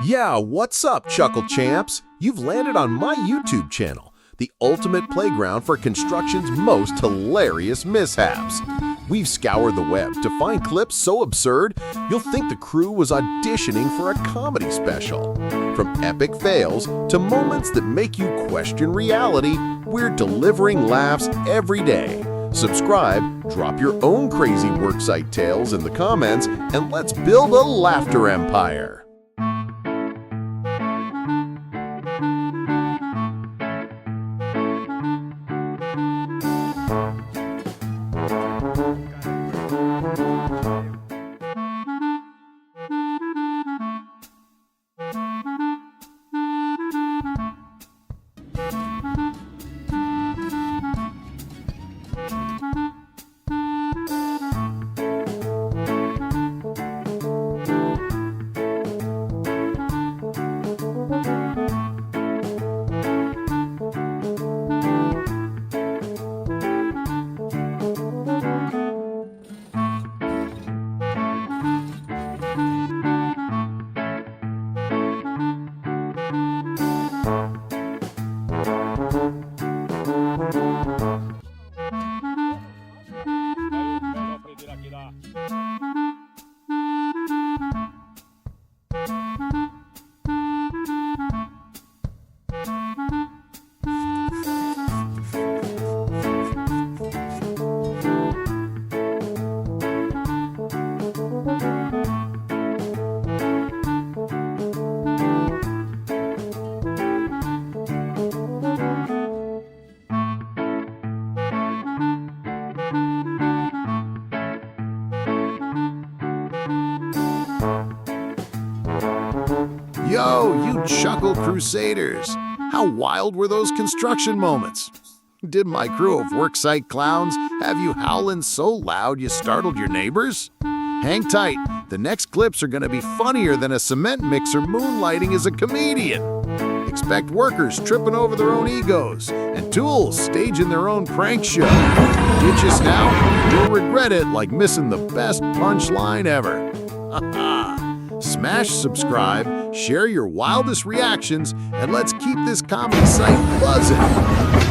Yeah, what's up, Chuckle Champs? You've landed on my YouTube channel, the ultimate playground for construction's most hilarious mishaps. We've scoured the web to find clips so absurd, you'll think the crew was auditioning for a comedy special. From epic fails to moments that make you question reality, we're delivering laughs every day. Subscribe, drop your own crazy worksite tales in the comments, and let's build a laughter empire. Yo, you Chuckle Crusaders! How wild were those construction moments? Did my crew of worksite clowns have you howling so loud you startled your neighbors? Hang tight, the next clips are gonna be funnier than a cement mixer moonlighting as a comedian. Expect workers tripping over their own egos and tools staging their own prank show. Ditch us now, you'll regret it like missing the best punchline ever. Smash subscribe, share your wildest reactions, and let's keep this comedy site buzzing.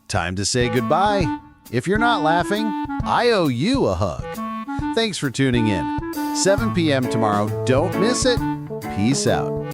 Time to say goodbye. If you're not laughing, I owe you a hug. Thanks for tuning in. 7 p.m. tomorrow. Don't miss it. Peace out.